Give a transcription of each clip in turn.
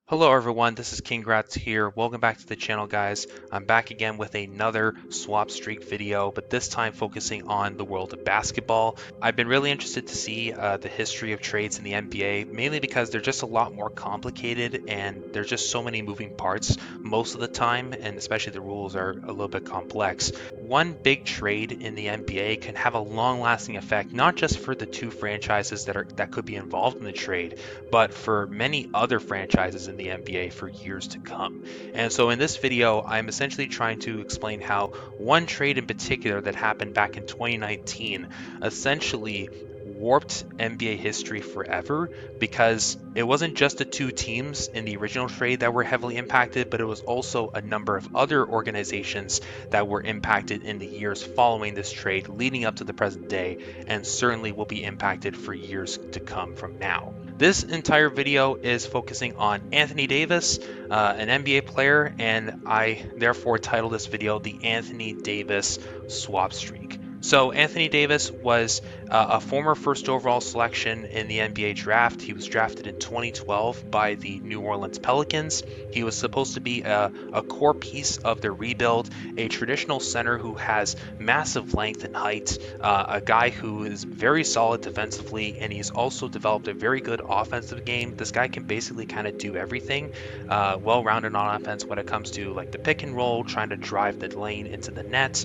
Hello everyone, this is King Gratz here. Welcome back to the channel, guys. I'm back again with another swap streak video, but this time focusing on the world of basketball. I've been really interested to see the history of trades in the NBA, mainly because they're just a lot more complicated and there's just so many moving parts most of the time, and especially the rules are a little bit complex. One big trade in the NBA can have a long-lasting effect, not just for the two franchises that could be involved in the trade, but for many other franchises in the NBA for years to come. And so in this video, I'm essentially trying to explain how one trade in particular that happened back in 2019 essentially warped NBA history forever, because it wasn't just the two teams in the original trade that were heavily impacted, but it was also a number of other organizations that were impacted in the years following this trade leading up to the present day, and certainly will be impacted for years to come from now. This entire video is focusing on Anthony Davis, an NBA player, and I therefore titled this video the Anthony Davis Swap Streak. So Anthony Davis was a former first overall selection in the NBA draft. He was drafted in 2012 by the New Orleans Pelicans. He was supposed to be a core piece of their rebuild, a traditional center who has massive length and height, a guy who is very solid defensively, and he's also developed a very good offensive game. This guy can basically kind of do everything, well-rounded on offense when it comes to like the pick and roll, trying to drive the lane into the net.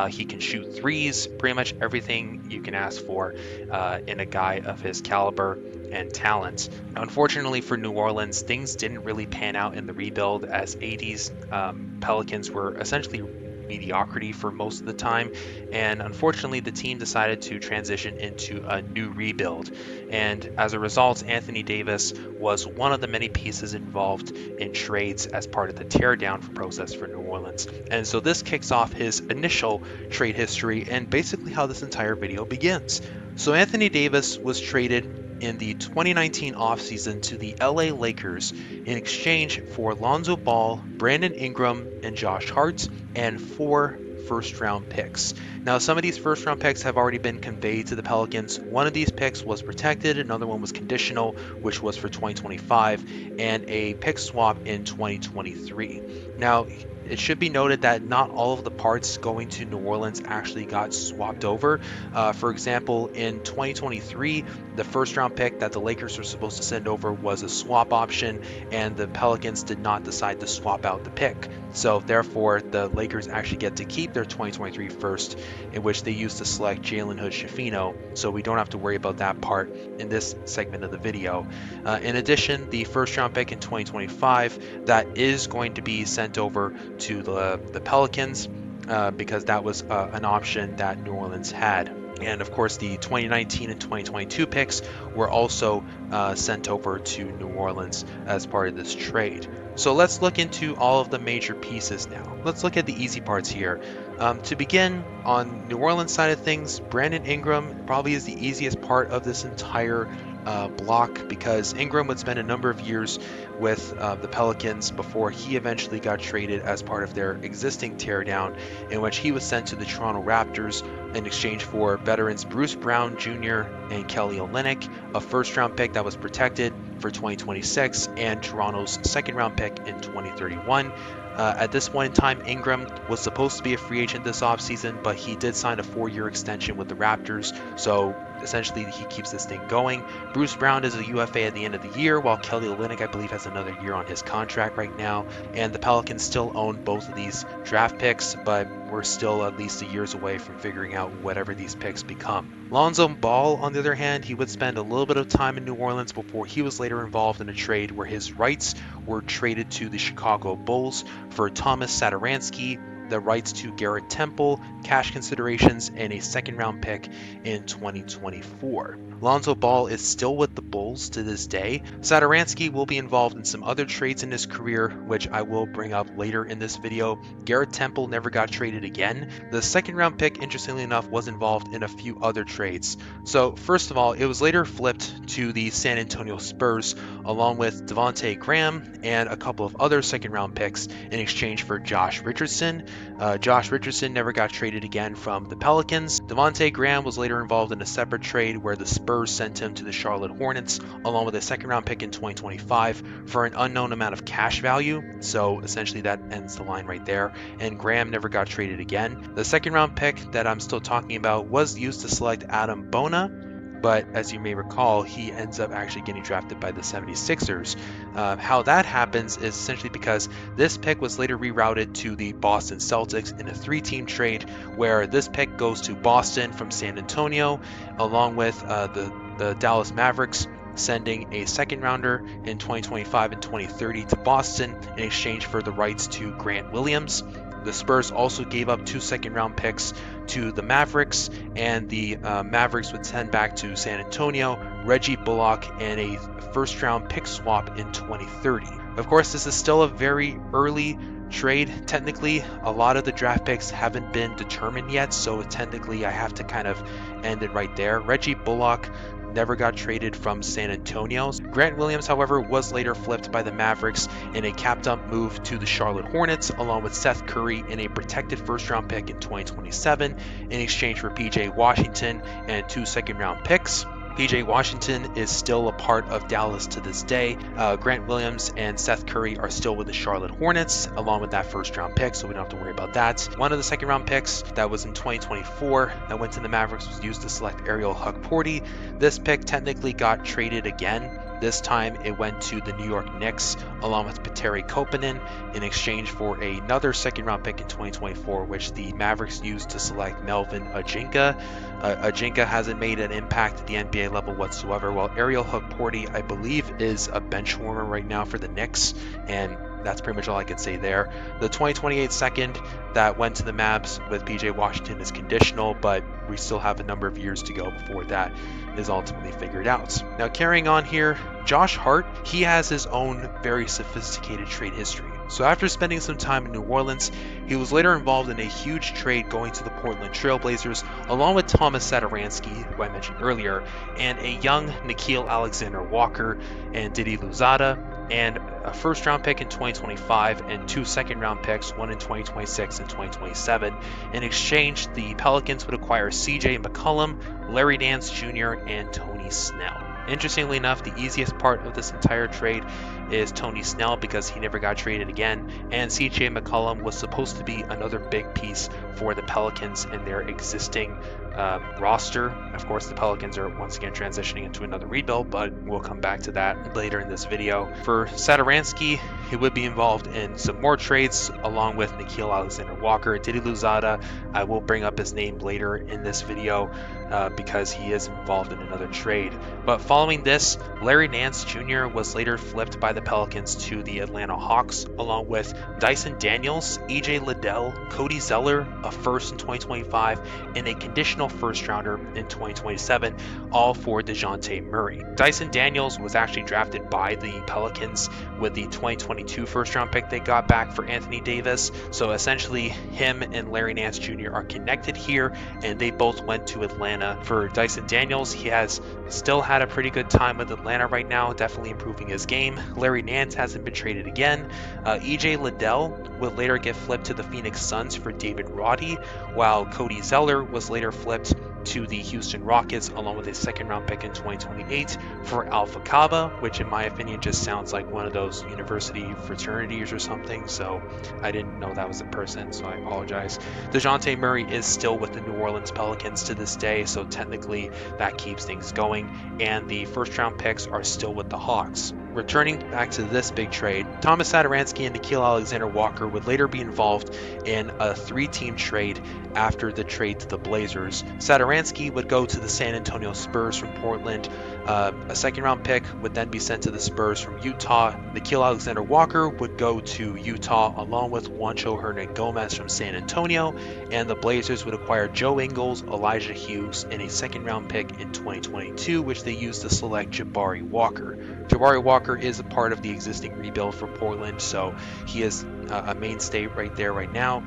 He can shoot threes, pretty much everything you can ask for in a guy of his caliber and talent. Unfortunately for New Orleans, things didn't really pan out in the rebuild, as AD's Pelicans were essentially mediocrity for most of the time, and unfortunately the team decided to transition into a new rebuild, and as a result Anthony Davis was one of the many pieces involved in trades as part of the teardown process for New Orleans. And so this kicks off his initial trade history and basically how this entire video begins. So Anthony Davis was traded in the 2019 offseason to the LA Lakers in exchange for Lonzo Ball, Brandon Ingram, and Josh Hart, and 4 first-round picks. Now, some of these first-round picks have already been conveyed to the Pelicans. One of these picks was protected, another one was conditional, which was for 2025, and a pick swap in 2023. Now, it should be noted that not all of the parts going to New Orleans actually got swapped over. For example, in 2023, the first round pick that the Lakers were supposed to send over was a swap option, and the Pelicans did not decide to swap out the pick. So therefore, the Lakers actually get to keep their 2023 first, in which they used to select Jalen Hood-Schifino, so we don't have to worry about that part in this segment of the video. In addition, the first round pick in 2025, that is going to be sent over to the Pelicans, because that was an option that New Orleans had. And of course, the 2019 and 2022 picks were also sent over to New Orleans as part of this trade. So let's look into all of the major pieces now. Let's look at the easy parts here. To begin, on New Orleans side of things, Brandon Ingram probably is the easiest part of this entire block, because Ingram would spend a number of years with the Pelicans before he eventually got traded as part of their existing teardown, in which he was sent to the Toronto Raptors in exchange for veterans Bruce Brown Jr. and Kelly Olynyk, a first-round pick that was protected for 2026, and Toronto's second-round pick in 2031. At this point in time, Ingram was supposed to be a free agent this offseason, but he did sign a 4-year extension with the Raptors, so essentially he keeps this thing going. Bruce Brown is a UFA at the end of the year, while Kelly Olynyk, I believe, has another year on his contract right now, and the Pelicans still own both of these draft picks, but we're still at least a years away from figuring out whatever these picks become. Lonzo Ball, on the other hand, he would spend a little bit of time in New Orleans before he was later involved in a trade where his rights were traded to the Chicago Bulls for Thomas Satoransky, the rights to Garrett Temple, cash considerations, and a second-round pick in 2024. Lonzo Ball is still with the Bulls to this day. Satoransky will be involved in some other trades in his career, which I will bring up later in this video. Garrett Temple never got traded again. The second-round pick, interestingly enough, was involved in a few other trades. So first of all, it was later flipped to the San Antonio Spurs, along with Devontae Graham and a couple of other second-round picks in exchange for Josh Richardson. Josh Richardson never got traded again from the Pelicans. Devontae Graham was later involved in a separate trade where the Spurs sent him to the Charlotte Hornets along with a second-round pick in 2025 for an unknown amount of cash value, so essentially that ends the line right there, and Graham never got traded again. The second-round pick that I'm still talking about was used to select Adam Bona, but as you may recall, he ends up actually getting drafted by the 76ers. How that happens is essentially because this pick was later rerouted to the Boston Celtics in a 3-team trade where this pick goes to Boston from San Antonio, along with the Dallas Mavericks sending a second rounder in 2025 and 2030 to Boston in exchange for the rights to Grant Williams. The Spurs also gave up 2 second-round picks to the Mavericks, and the Mavericks would send back to San Antonio Reggie Bullock and a first-round pick swap in 2030. Of course, this is still a very early trade. Technically, a lot of the draft picks haven't been determined yet, so technically I have to kind of end it right there. Reggie Bullock never got traded from San Antonio. Grant Williams, however, was later flipped by the Mavericks in a capped-up move to the Charlotte Hornets, along with Seth Curry in a protected first-round pick in 2027 in exchange for PJ Washington and 2 second-round picks. PJ Washington is still a part of Dallas to this day. Grant Williams and Seth Curry are still with the Charlotte Hornets, along with that first-round pick, so we don't have to worry about that. One of the second-round picks that was in 2024 that went to the Mavericks was used to select Ariel Hukporti. This pick technically got traded again. This time it went to the New York Knicks along with Petteri Koponen in exchange for another second-round pick in 2024, which the Mavericks used to select Melvin Ajinka. Ajinka hasn't made an impact at the NBA level whatsoever, while Ariel Hukporti, I believe, is a bench warmer right now for the Knicks, and that's pretty much all I could say there. The 2028 second that went to the Mavs with PJ Washington is conditional, but we still have a number of years to go before that is ultimately figured out. Now, carrying on here, Josh Hart, he has his own very sophisticated trade history. So after spending some time in New Orleans, he was later involved in a huge trade going to the Portland Trail Blazers, along with Thomas Satoransky, who I mentioned earlier, and a young Nickeil Alexander-Walker and Didi Louzada, and a first-round pick in 2025 and 2 second-round picks, one in 2026 and 2027. In exchange, the Pelicans would acquire CJ McCollum, Larry Nance Jr., and Tony Snell. Interestingly enough, the easiest part of this entire trade is Tony Snell because he never got traded again, and CJ McCollum was supposed to be another big piece for the Pelicans in their existing roster. Of course, the Pelicans are once again transitioning into another rebuild, but we'll come back to that later in this video. For Satoransky, he would be involved in some more trades along with Nickeil Alexander-Walker. Didi Louzada, I will bring up his name later in this video because he is involved in another trade. But following this, Larry Nance Jr. was later flipped by the Pelicans to the Atlanta Hawks, along with Dyson Daniels, EJ Liddell, Cody Zeller, a first in 2025, and a conditional first rounder in 2027, all for DeJounte Murray. Dyson Daniels was actually drafted by the Pelicans with the 2022 first round pick they got back for Anthony Davis. So essentially, him and Larry Nance Jr. are connected here, and they both went to Atlanta. For Dyson Daniels, he has still had a pretty good time with Atlanta right now, definitely improving his game. Larry Nance hasn't been traded again. EJ Liddell would later get flipped to the Phoenix Suns for David Roddy, while Cody Zeller was later flipped to the Houston Rockets along with a second round pick in 2028 for Alpha Kaba, which in my opinion just sounds like one of those university fraternities or something, so I didn't know that was a person, so I apologize. DeJounte Murray is still with the New Orleans Pelicans to this day, so technically that keeps things going, and the first round picks are still with the Hawks. Returning back to this big trade, Thomas Satoransky and Nickeil Alexander-Walker would later be involved in a 3-team trade after the trade to the Blazers. Satoransky would go to the San Antonio Spurs from Portland. A second-round pick would then be sent to the Spurs from Utah. Nickeil Alexander-Walker would go to Utah along with Juancho Hernan-Gomez from San Antonio, and the Blazers would acquire Joe Ingles, Elijah Hughes, and a second-round pick in 2022, which they used to select Jabari Walker. Jabari Walker is a part of the existing rebuild for Portland, so he is a mainstay right there right now.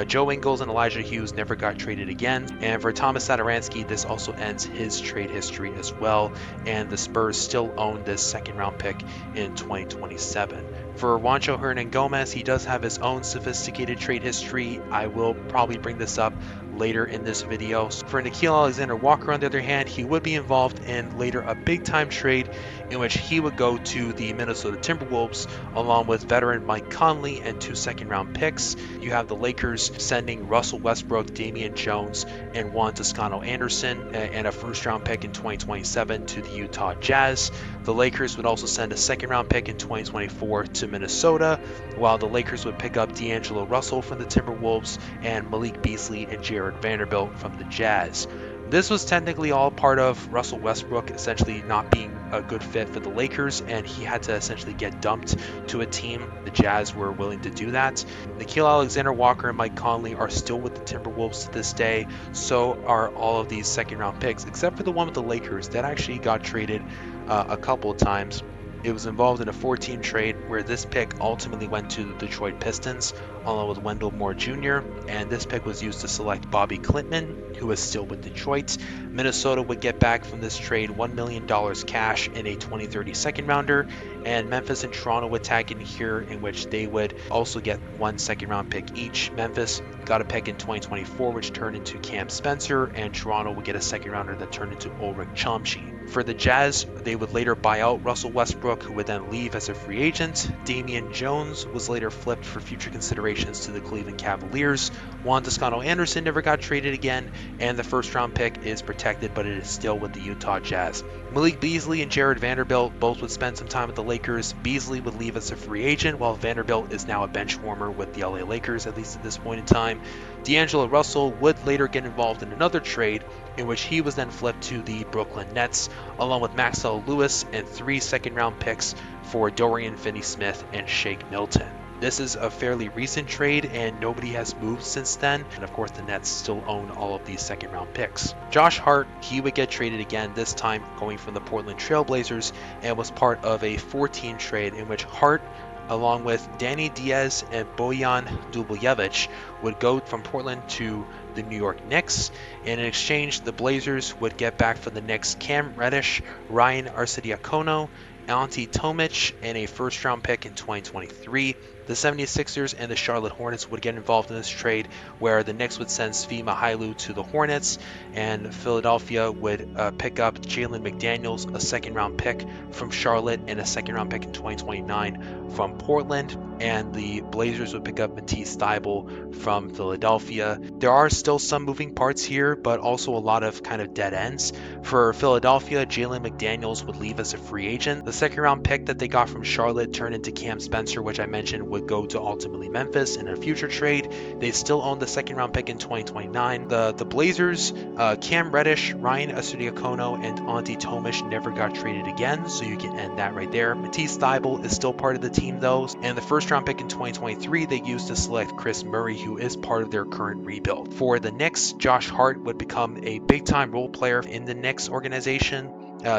Joe Ingles and Elijah Hughes never got traded again, and for Thomas Satoransky, this also ends his trade history as well, and the Spurs still own this second round pick in 2027. For Juancho Hernan-Gomez, he does have his own sophisticated trade history. I will probably bring this up later in this video. For Nickeil Alexander-Walker, on the other hand, he would be involved in later a big-time trade in which he would go to the Minnesota Timberwolves along with veteran Mike Conley and 2 second-round picks. You have the Lakers sending Russell Westbrook, Damian Jones, and Juan Toscano Anderson and a first-round pick in 2027 to the Utah Jazz. The Lakers would also send a second-round pick in 2024 to Minnesota, while the Lakers would pick up D'Angelo Russell from the Timberwolves and Malik Beasley and Jared Vanderbilt from the Jazz. This was technically all part of Russell Westbrook essentially not being a good fit for the Lakers, and he had to essentially get dumped to a team. The Jazz were willing to do that. Nickeil Alexander-Walker and Mike Conley are still with the Timberwolves to this day. So are all of these second-round picks, except for the one with the Lakers that actually got traded a couple of times. It was involved in a 4-team trade where this pick ultimately went to the Detroit Pistons along with Wendell Moore Jr., and this pick was used to select Bobby Klintman, who is still with Detroit. Minnesota would get back from this trade $1 million cash in a 2030 second rounder, and Memphis and Toronto would tag in here, in which they would also get 1 second-round pick each. Memphis got a pick in 2024, which turned into Cam Spencer, and Toronto would get a second-rounder that turned into Ulrich Chomsky. For the Jazz, they would later buy out Russell Westbrook, who would then leave as a free agent. Damian Jones was later flipped for future considerations to the Cleveland Cavaliers. Juan Toscano Anderson never got traded again, and the first-round pick is protected, but it is still with the Utah Jazz. Malik Beasley and Jared Vanderbilt both would spend some time with the Lakers. Beasley would leave as a free agent, while Vanderbilt is now a bench warmer with the LA Lakers, at least at this point in time. D'Angelo Russell would later get involved in another trade, in which he was then flipped to the Brooklyn Nets, along with Maxwell Lewis and 3 second-round picks for Dorian Finney-Smith and Shake Milton. This is a fairly recent trade, and nobody has moved since then, and of course the Nets still own all of these second-round picks. Josh Hart, he would get traded again, this time going from the Portland Trail Blazers, and was part of a 14 trade in which Hart, along with Danny Diaz and Bojan Dubuljevic, would go from Portland to the New York Knicks. In exchange, the Blazers would get back from the Knicks Cam Reddish, Ryan Arcidiacono, Ante Tomic, and a first-round pick in 2023. The 76ers and the Charlotte Hornets would get involved in this trade, where the Knicks would send Svi Mykhailiuk to the Hornets, and Philadelphia would pick up Jalen McDaniels, a second-round pick from Charlotte, and a second-round pick in 2029 from Portland, and the Blazers would pick up Matisse Thybulle from Philadelphia. There are still some moving parts here, but also a lot of kind of dead ends. For Philadelphia, Jalen McDaniels would leave as a free agent. The second-round pick that they got from Charlotte turned into Cam Spencer, which I mentioned would go to ultimately Memphis in a future trade. They still own the second-round pick in 2029. The Blazers, Cam Reddish, Ryan Arcidiacono, and Ante Tomic never got traded again, so you can end that right there. Matisse Thybulle is still part of the team though, and the first-round pick in 2023 they used to select Chris Murray, who is part of their current rebuild. For the Knicks, Josh Hart would become a big-time role player in the Knicks organization.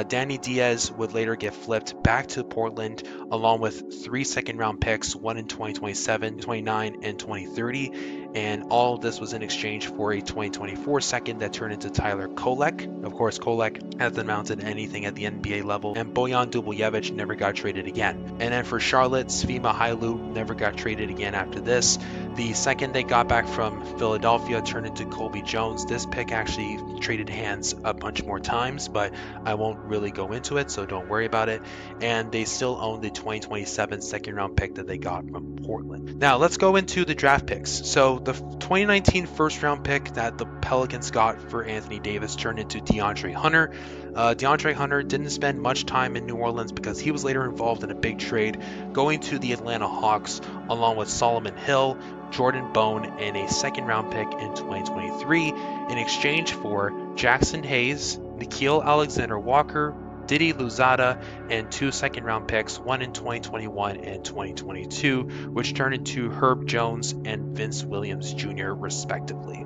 Danny Diaz would later get flipped back to Portland along with 3 second-round picks, 1 in 2027, 29, and 2030. And all of this was in exchange for a 2024 second that turned into Tyler Kolek. Of course, Kolek hasn't amounted to anything at the NBA level, and Bojan Dubuljevic never got traded again. And then for Charlotte, Svi Mykhailiuk never got traded again after this. The second they got back from Philadelphia turned into Colby Jones. This pick actually traded hands a bunch more times, but I won't really go into it, so don't worry about it. And they still own the 2027 second-round pick that they got from Portland. Now, let's go into the draft picks. So the 2019 first-round pick that the Pelicans got for Anthony Davis turned into DeAndre Hunter. DeAndre Hunter didn't spend much time in New Orleans because he was later involved in a big trade, going to the Atlanta Hawks along with Solomon Hill, Jordan Bone, and a second-round pick in 2023 in exchange for Jackson Hayes, Nickeil Alexander-Walker, Didi Louzada, and 2 second-round picks, 1 in 2021 and 2022, which turned into Herb Jones and Vince Williams Jr. respectively.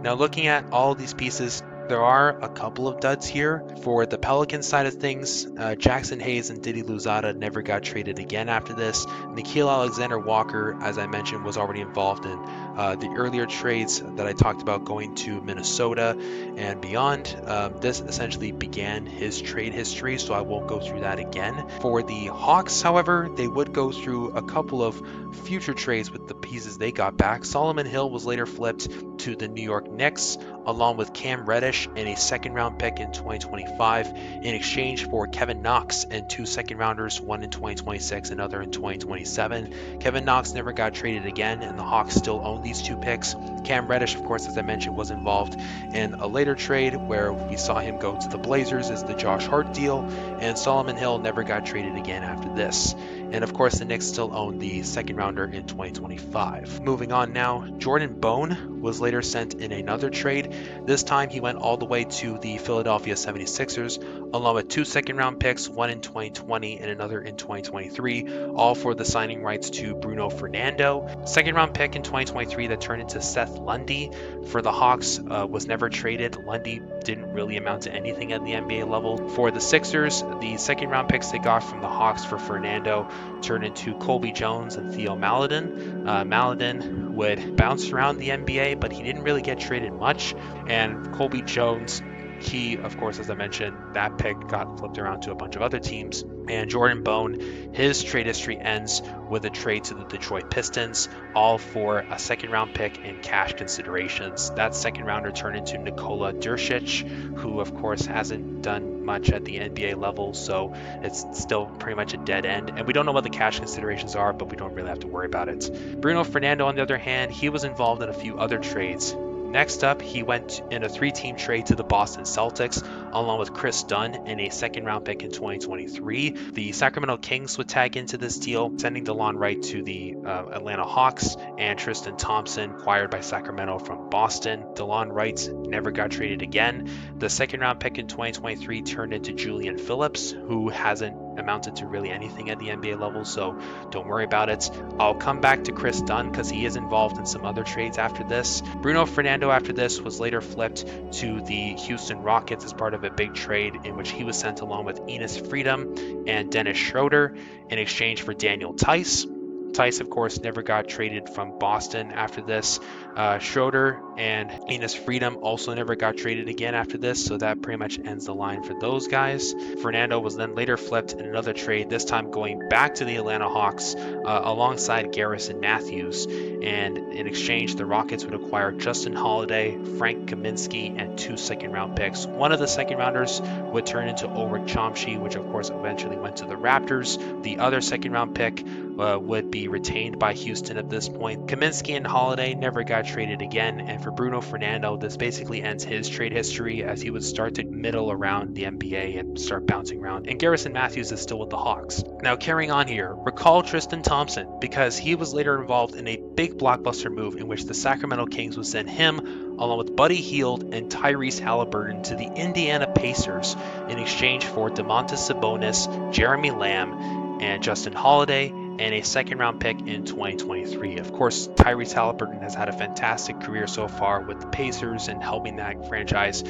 Now, looking at all of these pieces, There are a couple of duds here. For the Pelicans side of things, Jackson Hayes and Didi Louzada never got traded again after this. Nikhil Alexander-Walker, as I mentioned, was already involved in the earlier trades that I talked about going to Minnesota and beyond. This essentially began his trade history, so I won't go through that again. For the Hawks, however, they would go through a couple of future trades with the pieces they got back. Solomon Hill was later flipped to the New York Knicks, along with Cam Reddish and a second-round pick in 2025 in exchange for Kevin Knox and 2 second-rounders, one in 2026 and another in 2027. Kevin Knox never got traded again, and the Hawks still own these 2 picks. Cam Reddish, of course, as I mentioned, was involved in a later trade where we saw him go to the Blazers as the Josh Hart deal, and Solomon Hill never got traded again after this. And of course, the Knicks still own the second rounder in 2025. Moving on now, Jordan Bone was later sent in another trade. This time he went all the way to the Philadelphia 76ers, along with 2 second-round picks, one in 2020 and another in 2023, all for the signing rights to Bruno Fernando. Second-round pick in 2023 that turned into Seth Lundy for the Hawks was never traded. Lundy didn't really amount to anything at the NBA level. For the Sixers, the second-round picks they got from the Hawks for Fernando turned into Colby Jones and Theo Maledon. Maledon would bounce around the NBA, but he didn't really get traded much. And Colby Jones, he, of course, as I mentioned, that pick got flipped around to a bunch of other teams. And Jordan Bone, his trade history ends with a trade to the Detroit Pistons, all for a second-round pick and cash considerations. That second-rounder turned into Nikola Duršić, who, of course, hasn't done much at the NBA level, so it's still pretty much a dead end. And we don't know what the cash considerations are, but we don't really have to worry about it. Bruno Fernando, on the other hand, he was involved in a few other trades. Next up, he went in a 3-team trade to the Boston Celtics, along with Chris Dunn and a second-round pick in 2023. The Sacramento Kings would tag into this deal, sending DeLon Wright to the Atlanta Hawks, and Tristan Thompson, acquired by Sacramento from Boston. DeLon Wright never got traded again. The second-round pick in 2023 turned into Julian Phillips, who hasn't amounted to really anything at the NBA level, so don't worry about it. I'll come back to Chris Dunn because he is involved in some other trades after this. Bruno Fernando after this was later flipped to the Houston Rockets as part of a big trade in which he was sent along with Enes Freedom and Dennis Schroeder in exchange for Daniel Tice. Tice, of course, never got traded from Boston after this. Schroeder and Enes Freedom also never got traded again after this, so that pretty much ends the line for those guys. Fernando was then later flipped in another trade, this time going back to the Atlanta Hawks alongside Garrison Matthews, and in exchange the Rockets would acquire Justin Holiday, Frank Kaminsky, and 2 second-round picks. One of the second-rounders would turn into Ulrich Chomsky, which of course eventually went to the Raptors. The other second-round pick would be retained by Houston at this point. Kaminsky and Holiday never got traded again, and for Bruno Fernando, this basically ends his trade history as he would start to middle around the NBA and start bouncing around, and Garrison Matthews is still with the Hawks. Now carrying on here, recall Tristan Thompson, because he was later involved in a big blockbuster move in which the Sacramento Kings would send him along with Buddy Hield and Tyrese Halliburton to the Indiana Pacers in exchange for Domantas Sabonis, Jeremy Lamb, and Justin Holiday, and a second-round pick in 2023. Of course, Tyrese Halliburton has had a fantastic career so far with the Pacers and helping that franchise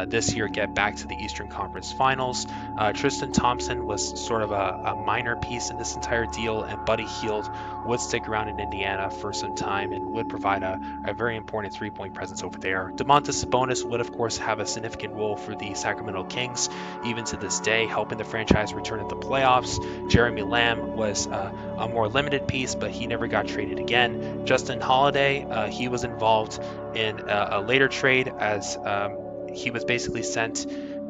this year get back to the Eastern Conference Finals. Tristan Thompson was sort of a minor piece in this entire deal, and Buddy Hield would stick around in Indiana for some time and would provide a very important three-point presence over there. Domantas Sabonis would, of course, have a significant role for the Sacramento Kings, even to this day, helping the franchise return at the playoffs. Jeremy Lamb was a more limited piece, but he never got traded again. Justin Holiday, he was involved in a later trade as he was basically sent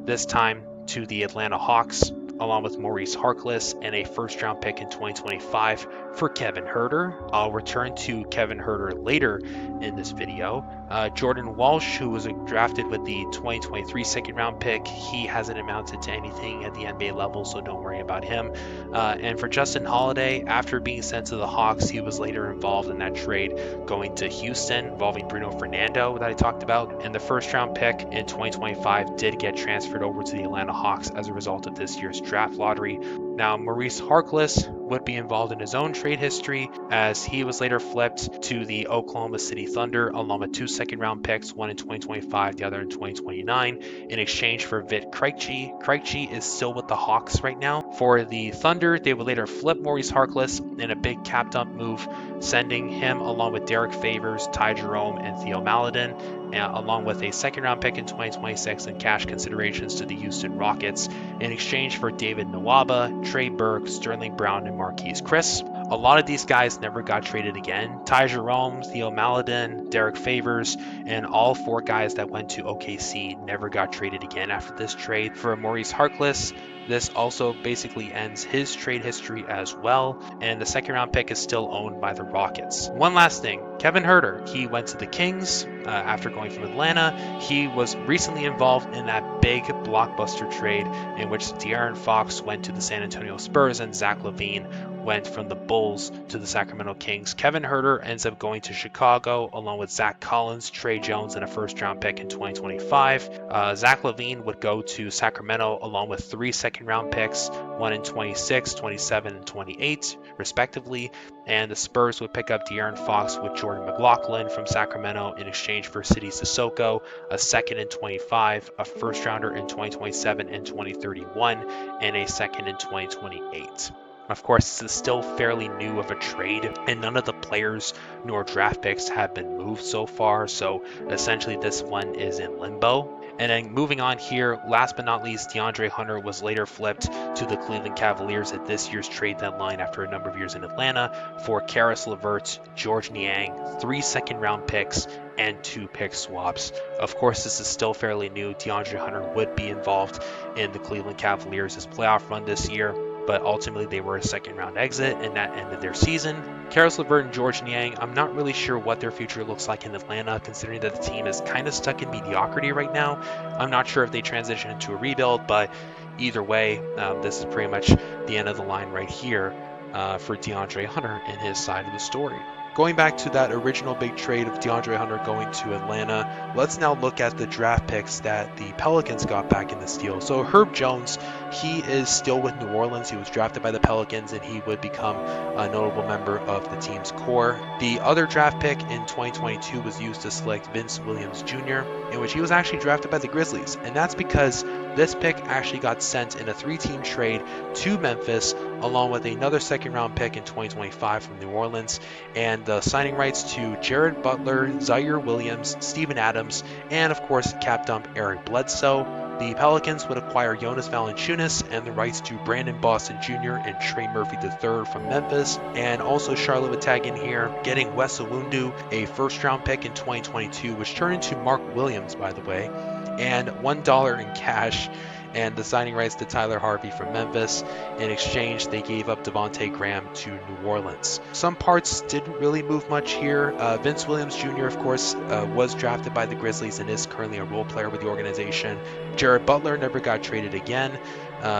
this time to the Atlanta Hawks along with Maurice Harkless and a first-round pick in 2025 for Kevin Huerter. I'll return to Kevin Huerter later in this video. Jordan Walsh, who was drafted with the 2023 second-round pick, he hasn't amounted to anything at the NBA level, so don't worry about him. And for Justin Holiday, after being sent to the Hawks, he was later involved in that trade going to Houston involving Bruno Fernando that I talked about. And the first-round pick in 2025 did get transferred over to the Atlanta Hawks as a result of this year's draft lottery. Now, Maurice Harkless would be involved in his own trade history, as he was later flipped to the Oklahoma City Thunder along with 2 second-round picks, one in 2025, the other in 2029, in exchange for Vit Krejci. Krejci is still with the Hawks right now. For the Thunder, they would later flip Maurice Harkless in a big cap dump move, sending him along with Derek Favors, Ty Jerome, and Theo Maledon, along with a second-round pick in 2026 and cash considerations to the Houston Rockets in exchange for David Nwaba, Trey Burke, Sterling Brown, and Marquise Chris. A lot of these guys never got traded again. Ty Jerome, Theo Maledon, Derek Favors, and all 4 guys that went to OKC never got traded again after this trade. For Maurice Harkless, this also basically ends his trade history as well, and the second round pick is still owned by the Rockets. One last thing, Kevin Huerter, he went to the Kings after going from Atlanta. He was recently involved in that big blockbuster trade in which De'Aaron Fox went to the San Antonio Spurs and Zach LaVine went from the Bulls to the Sacramento Kings. Kevin Huerter ends up going to Chicago along with Zach Collins, Trey Jones, and a first-round pick in 2025. Zach LaVine would go to Sacramento along with 3 second-round picks, one in 26, 27, and 28, respectively. And the Spurs would pick up De'Aaron Fox with Jordan McLaughlin from Sacramento in exchange for Sidy Cissoko, a second in 25, a first-rounder in 2027 and 2031, and a second in 2028. Of course, this is still fairly new of a trade, and none of the players nor draft picks have been moved so far, so essentially this one is in limbo. And then moving on here, last but not least, DeAndre Hunter was later flipped to the Cleveland Cavaliers at this year's trade deadline after a number of years in Atlanta for Karis LeVert, George Niang, 3 second-round picks, and 2 pick swaps. Of course, this is still fairly new. DeAndre Hunter would be involved in the Cleveland Cavaliers' playoff run this year, but ultimately they were a second-round exit, and that ended their season. Karis LeVert and George Niang, I'm not really sure what their future looks like in Atlanta, considering that the team is kind of stuck in mediocrity right now. I'm not sure if they transition into a rebuild, but either way, this is pretty much the end of the line right here for DeAndre Hunter and his side of the story. Going back to that original big trade of DeAndre Hunter going to Atlanta, let's now look at the draft picks that the Pelicans got back in this deal. So Herb Jones, he is still with New Orleans. He was drafted by the Pelicans, and he would become a notable member of the team's core. The other draft pick in 2022 was used to select Vince Williams Jr., in which he was actually drafted by the Grizzlies, and that's because this pick actually got sent in a 3-team trade to Memphis, along with another second-round pick in 2025 from New Orleans, and the signing rights to Jared Butler, Zaire Williams, Steven Adams, and of course cap dump Eric Bledsoe. The Pelicans would acquire Jonas Valanciunas and the rights to Brandon Boston Jr. and Trey Murphy III from Memphis, and also Charlotte would tag in here, getting Wes Iwundu, a first-round pick in 2022, which turned into Mark Williams, by the way, and $1 in cash, and the signing rights to Tyler Harvey from Memphis. In exchange, they gave up Devontae Graham to New Orleans. Some parts didn't really move much here. Vince Williams Jr., of course, was drafted by the Grizzlies and is currently a role player with the organization. Jared Butler never got traded again.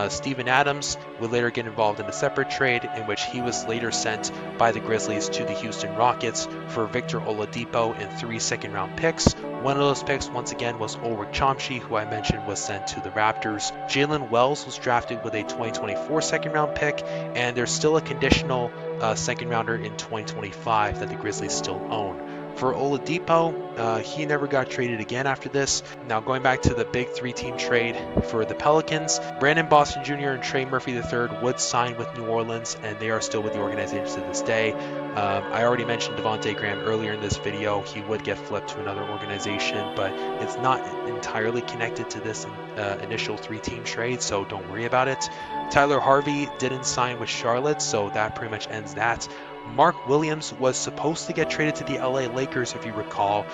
Steven Adams would later get involved in a separate trade in which he was later sent by the Grizzlies to the Houston Rockets for Victor Oladipo and 3 second-round picks. One of those picks, once again, was Ulrich Chomsky, who I mentioned was sent to the Raptors. Jalen Wells was drafted with a 2024 second-round pick, and there's still a conditional second-rounder in 2025 that the Grizzlies still own. For Oladipo, he never got traded again after this. Now going back to the big 3-team trade for the Pelicans, Brandon Boston Jr. and Trey Murphy III would sign with New Orleans, and they are still with the organization to this day. I already mentioned Devontae Graham earlier in this video. He would get flipped to another organization, but it's not entirely connected to this initial 3-team trade, so don't worry about it. Tyler Harvey didn't sign with Charlotte, so that pretty much ends that. Mark Williams was supposed to get traded to the LA Lakers, if you recall,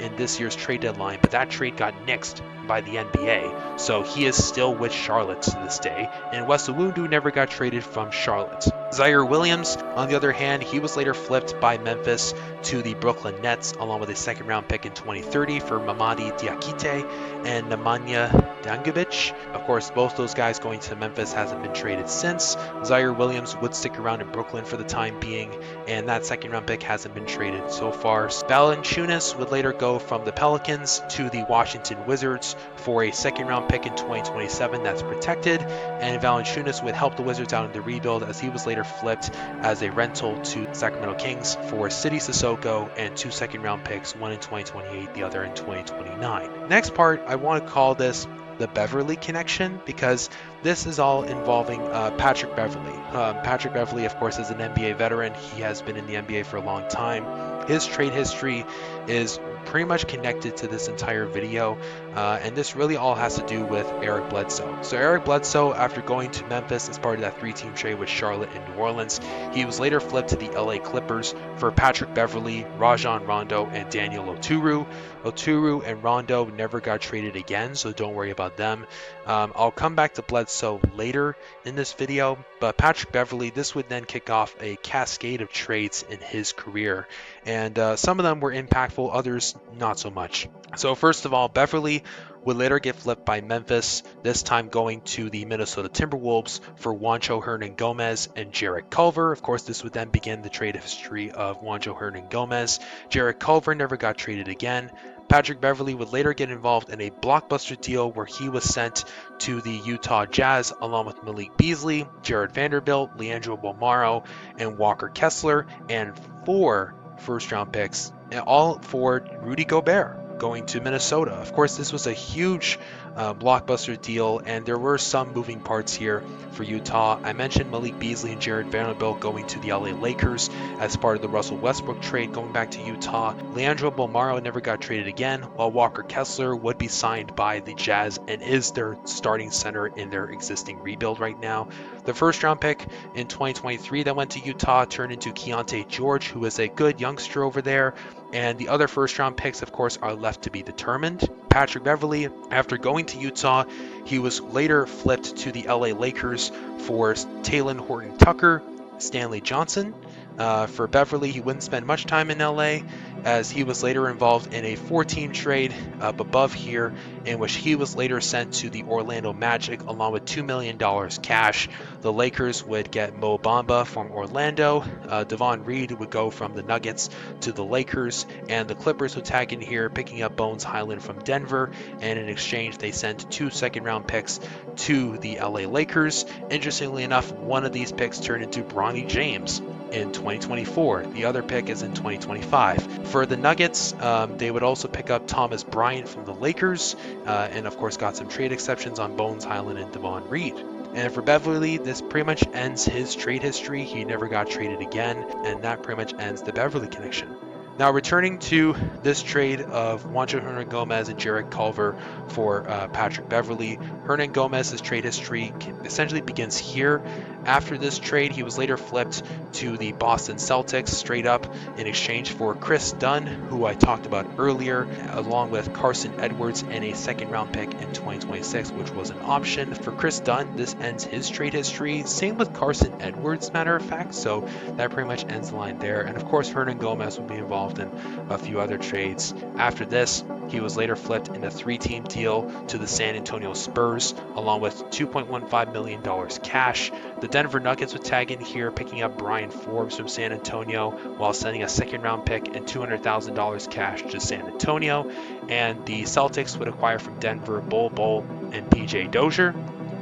in this year's trade deadline, but that trade got nixed by the NBA, so he is still with Charlotte to this day. And Wes Iwundu never got traded from Charlotte. Zaire Williams, on the other hand, he was later flipped by Memphis to the Brooklyn Nets, along with a second-round pick in 2030 for Mamadi Diakite and Nemanja Dangubic. Of course, both those guys going to Memphis hasn't been traded since. Zaire Williams would stick around in Brooklyn for the time being, and that second-round pick hasn't been traded so far. Valanciunas would later go from the Pelicans to the Washington Wizards for a second-round pick in 2027 that's protected, and Valanciunas would help the Wizards out in the rebuild as he was later flipped as a rental to Sacramento Kings for City Sissoko and 2 second-round picks, one in 2028, the other in 2029. Next part, I want to call this the Beverly connection, because this is all involving Patrick Beverly. Patrick Beverly, of course, is an NBA veteran. He has been in the NBA for a long time. His trade history is pretty much connected to this entire video, and this really all has to do with Eric Bledsoe. So Eric Bledsoe, after going to Memphis as part of that 3-team trade with Charlotte and New Orleans, he was later flipped to the LA Clippers for Patrick Beverly, Rajon Rondo, and Daniel Oturu. Oturu and Rondo never got traded again, so don't worry about them. I'll come back to Bledsoe later in this video, but Patrick Beverly, this would then kick off a cascade of trades in his career, and some of them were impactful, others not so much. So first of all, Beverly would later get flipped by Memphis, this time going to the Minnesota Timberwolves for Juancho Hernan-Gomez and Jarrett Culver. Of course, this would then begin the trade history of Juancho Hernan-Gomez. Jarrett Culver never got traded again. Patrick Beverly would later get involved in a blockbuster deal where he was sent to the Utah Jazz along with Malik Beasley, Jared Vanderbilt, Leandro Bolmaro, and Walker Kessler, and 4 first-round picks, all for Rudy Gobert going to Minnesota. Of course, this was a huge blockbuster deal, and there were some moving parts here for Utah. I mentioned Malik Beasley and Jared Vanderbilt going to the LA Lakers as part of the Russell Westbrook trade going back to Utah. Leandro Bolmaro never got traded again, while Walker Kessler would be signed by the Jazz and is their starting center in their existing rebuild right now. The first round pick in 2023 that went to Utah turned into Keontae George, who is a good youngster over there, and the other first round picks, of course, are left to be determined. Patrick Beverly, after going to Utah, he was later flipped to the LA Lakers for Talen Horton-Tucker, Stanley Johnson. For Beverly, he wouldn't spend much time in LA, as he was later involved in a 4-team trade up above here, in which he was later sent to the Orlando Magic along with $2 million cash. The Lakers would get Mo Bamba from Orlando, Devon Reed would go from the Nuggets to the Lakers, and the Clippers would tag in here, picking up Bones Highland from Denver, and in exchange they sent 2 second-round picks to the LA Lakers. Interestingly enough, one of these picks turned into Bronny James in 2024. The other pick is in 2025. For the Nuggets, they would also pick up Thomas Bryant from the Lakers, and of course got some trade exceptions on Bones Highland and Devon Reed. And for Beverly, this pretty much ends his trade history. He never got traded again, and that pretty much ends the Beverly connection. Now, returning to this trade of Juancho Hernan-Gomez and Jarrett Culver for Patrick Beverly, Hernan-Gomez's trade history essentially begins here. After this trade, he was later flipped to the Boston Celtics straight up in exchange for Chris Dunn, who I talked about earlier, along with Carson Edwards and a second-round pick in 2026, which was an option. For Chris Dunn, this ends his trade history. Same with Carson Edwards, matter of fact, so that pretty much ends the line there. And of course, Hernan-Gomez would be involved in a few other trades. After this, he was later flipped in a 3-team deal to the San Antonio Spurs, along with $2.15 million cash. The Denver Nuggets would tag in here, picking up Brian Forbes from San Antonio, while sending a second-round pick and $200,000 cash to San Antonio. And the Celtics would acquire from Denver Bol Bol and PJ Dozier.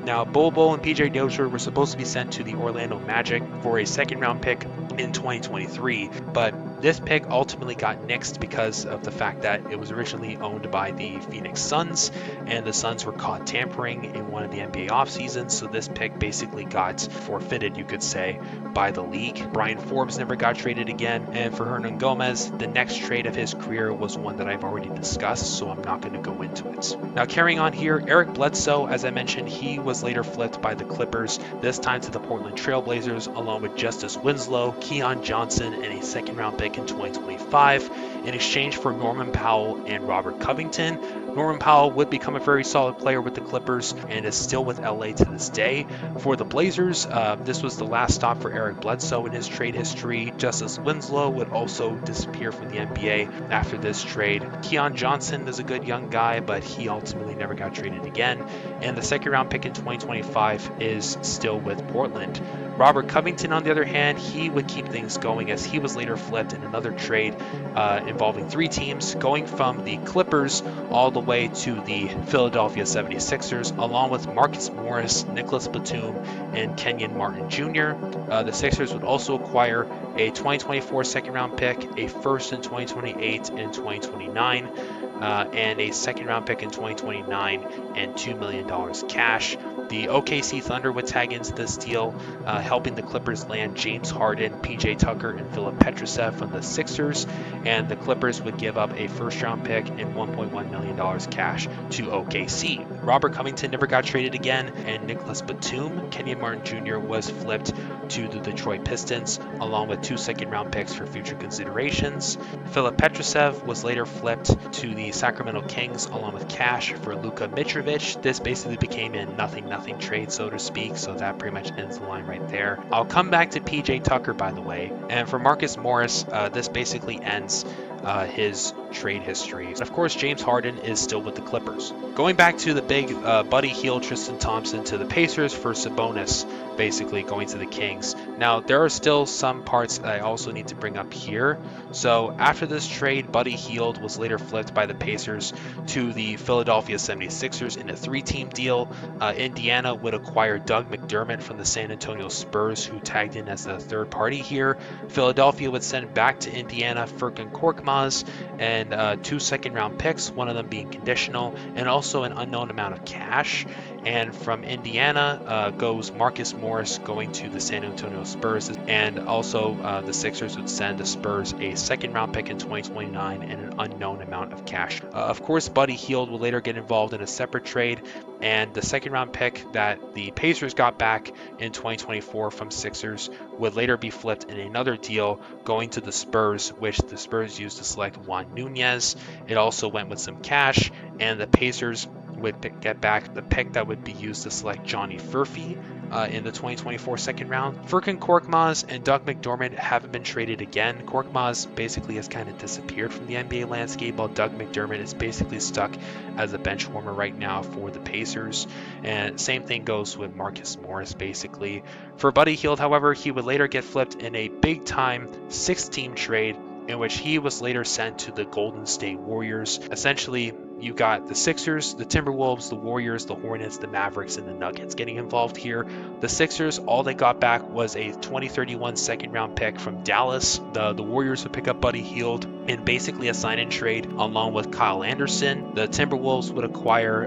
Now, Bol Bol and PJ Dozier were supposed to be sent to the Orlando Magic for a second-round pick in 2023, but this pick ultimately got nixed because of the fact that it was originally owned by the Phoenix Suns, and the Suns were caught tampering in one of the NBA offseasons, so this pick basically got forfeited, you could say, by the league. Brian Forbes never got traded again, and for Hernan-Gomez, the next trade of his career was one that I've already discussed, so I'm not going to go into it. Now, carrying on here, Eric Bledsoe, as I mentioned, he was later flipped by the Clippers, this time to the Portland Trailblazers, along with Justice Winslow, Keon Johnson, and a second-round pick in 2025. in exchange for Norman Powell and Robert Covington. Norman Powell would become a very solid player with the Clippers and is still with LA to this day. For the Blazers, this was the last stop for Eric Bledsoe in his trade history. Justice Winslow would also disappear from the NBA after this trade. Keon Johnson is a good young guy, but he ultimately never got traded again. And the second round pick in 2025 is still with Portland. Robert Covington, on the other hand, he would keep things going as he was later flipped in another trade involving 3 teams, going from the Clippers all the way to the Philadelphia 76ers, along with Marcus Morris, Nicholas Batum, and Kenyon Martin Jr. The Sixers would also acquire a 2024 second round pick, a first in 2028 and 2029, and a second round pick in 2029 and $2 million cash. The OKC Thunder would tag into this deal, helping the Clippers land James Harden, PJ Tucker, and Philip Petrusev from the Sixers, and the Clippers would give up a first-round pick and $1.1 million cash to OKC. Robert Covington never got traded again, and Nicholas Batum, Kenyon Martin Jr., was flipped to the Detroit Pistons, along with 2 second-round picks for future considerations. Philip Petrusev was later flipped to the Sacramento Kings, along with cash for Luka Mitrovic. This basically became a nothing trade, so to speak, so that pretty much ends the line right there. I'll come back to PJ Tucker, by the way, and for Marcus Morris, this basically ends his trade history. And of course, James Harden is still with the Clippers. Going back to the big Buddy Hield, Tristan Thompson to the Pacers for Sabonis, basically going to the Kings. Now, there are still some parts that I also need to bring up here. So after this trade, Buddy Hield was later flipped by the Pacers to the Philadelphia 76ers in a 3-team deal. Indiana would acquire Doug McDermott from the San Antonio Spurs, who tagged in as the third party here. Philadelphia would send back to Indiana Furkan Korkmaz and 2 second-round picks, one of them being conditional, and also an unknown amount of cash. And from Indiana goes Marcus Morris going to the San Antonio Spurs, and also the Sixers would send the Spurs a second-round pick in 2029 and an unknown amount of cash. Of course, Buddy Hield will later get involved in a separate trade, and the second-round pick that the Pacers got back in 2024 from Sixers would later be flipped in another deal, going to the Spurs, which the Spurs used to select Juan Nunez. It also went with some cash, and the Pacers would get back the pick that would be used to select Johnny Furphy in the 2024 second round. Furkan Korkmaz and Doug McDermott haven't been traded again. Korkmaz basically has kind of disappeared from the NBA landscape, while Doug McDermott is basically stuck as a bench warmer right now for the Pacers. And same thing goes with Marcus Morris, basically. For Buddy Hield, however, he would later get flipped in a big-time 6-team trade in which he was later sent to the Golden State Warriors. Essentially, you got the Sixers, the Timberwolves, the Warriors, the Hornets, the Mavericks, and the Nuggets getting involved here. The Sixers, all they got back was a 2031 second-round pick from Dallas. The Warriors would pick up Buddy Hield in basically a sign-in trade along with Kyle Anderson. The Timberwolves would acquire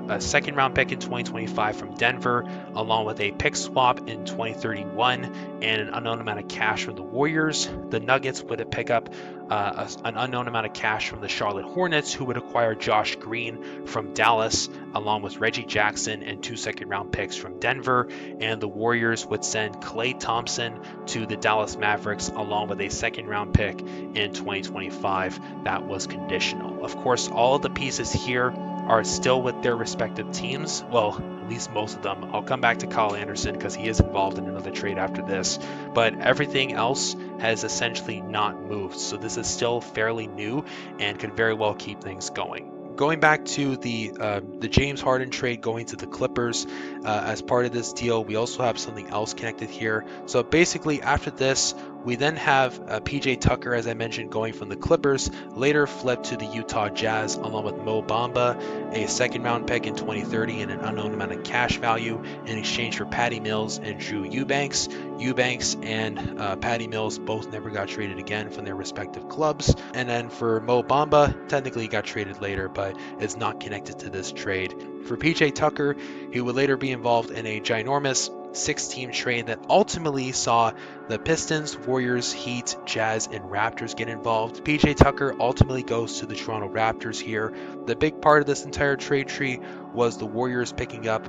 a second-round pick in 2025 from Denver, along with a pick swap in 2031 and an unknown amount of cash from the Warriors. The Nuggets would pick up an unknown amount of cash from the Charlotte Hornets, who would acquire Josh Green from Dallas, along with Reggie Jackson and 2 second-round picks from Denver. And the Warriors would send Klay Thompson to the Dallas Mavericks, along with a second-round pick in 2025 that was conditional. Of course, all of the pieces here are still with their respective teams. Well, at least most of them. I'll come back to Kyle Anderson because he is involved in another trade after this, but everything else has essentially not moved. So this is still fairly new and could very well keep things going. Going back to the James Harden trade going to the Clippers, as part of this deal, we also have something else connected here. So basically, after this, we then have PJ Tucker, as I mentioned, going from the Clippers, later flipped to the Utah Jazz, along with Mo Bamba, a second-round pick in 2030 and an unknown amount of cash value in exchange for Patty Mills and Drew Eubanks. Eubanks and Patty Mills both never got traded again from their respective clubs. And then for Mo Bamba, technically he got traded later, but it's not connected to this trade. For PJ Tucker, he would later be involved in a ginormous 6-team trade that ultimately saw the Pistons, Warriors, Heat, Jazz, and Raptors get involved. PJ Tucker ultimately goes to the Toronto Raptors here. The big part of this entire trade tree was the Warriors picking up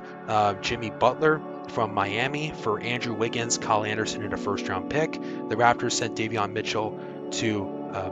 Jimmy Butler from Miami for Andrew Wiggins, Kyle Anderson, and a first-round pick. The Raptors sent Davion Mitchell to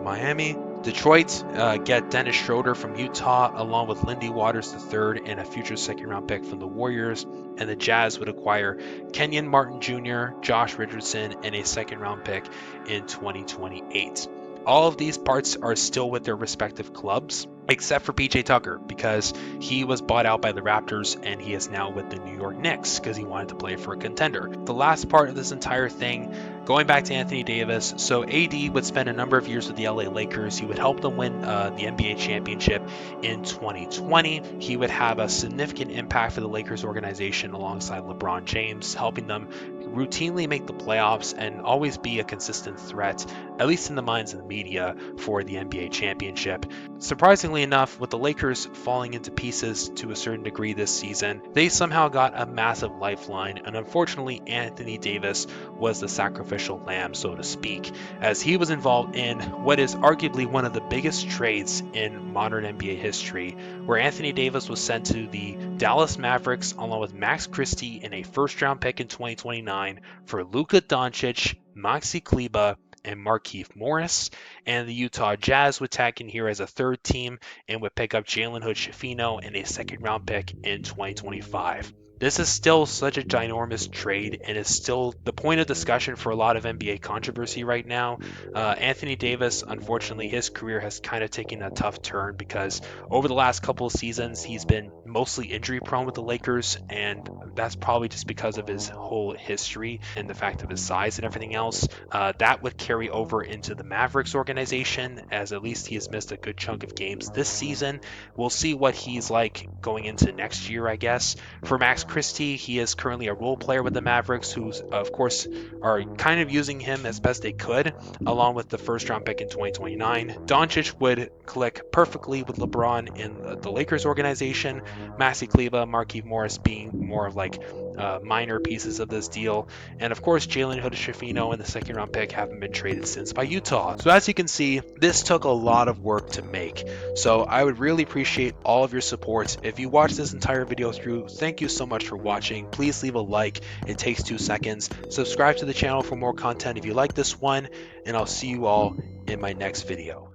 Miami. Detroit get Dennis Schroeder from Utah, along with Lindy Waters III and a future second-round pick from the Warriors. And the Jazz would acquire Kenyon Martin Jr., Josh Richardson, and a second-round pick in 2028. All of these parts are still with their respective clubs, except for PJ Tucker, because he was bought out by the Raptors and he is now with the New York Knicks because he wanted to play for a contender. The last part of this entire thing, going back to Anthony Davis, so AD would spend a number of years with the LA Lakers. He would help them win the NBA championship in 2020. He would have a significant impact for the Lakers organization alongside LeBron James, helping them routinely make the playoffs and always be a consistent threat, at least in the minds of the media, for the NBA championship. Surprisingly enough, with the Lakers falling into pieces to a certain degree this season, they somehow got a massive lifeline, and unfortunately Anthony Davis was the sacrificial lamb, so to speak, as he was involved in what is arguably one of the biggest trades in modern NBA history, where Anthony Davis was sent to the Dallas Mavericks along with Max Christie and a first-round pick in 2029 for Luka Doncic, Maxi Kleber, and Markieff Morris, and the Utah Jazz would tag in here as a third team and would pick up Jalen Hood-Schifino and a second-round pick in 2025. This is still such a ginormous trade and is still the point of discussion for a lot of NBA controversy right now. Anthony Davis, unfortunately, his career has kind of taken a tough turn because over the last couple of seasons, he's been mostly injury prone with the Lakers, and that's probably just because of his whole history and the fact of his size and everything else. That would carry over into the Mavericks organization, as at least he has missed a good chunk of games this season. We'll see what he's like going into next year, I guess. For Max Christie, he is currently a role player with the Mavericks, who, of course, are kind of using him as best they could, along with the first round pick in 2029. Doncic would click perfectly with LeBron in the Lakers organization, Maxi Kleber, Markieff Morris being more of like minor pieces of this deal. And of course, Jalen Hood-Schifino and the second round pick haven't been traded since by Utah. So as you can see, this took a lot of work to make. So I would really appreciate all of your support. If you watched this entire video through, thank you so much for watching. Please leave a like. It takes 2 seconds. Subscribe to the channel for more content if you like this one, and I'll see you all in my next video.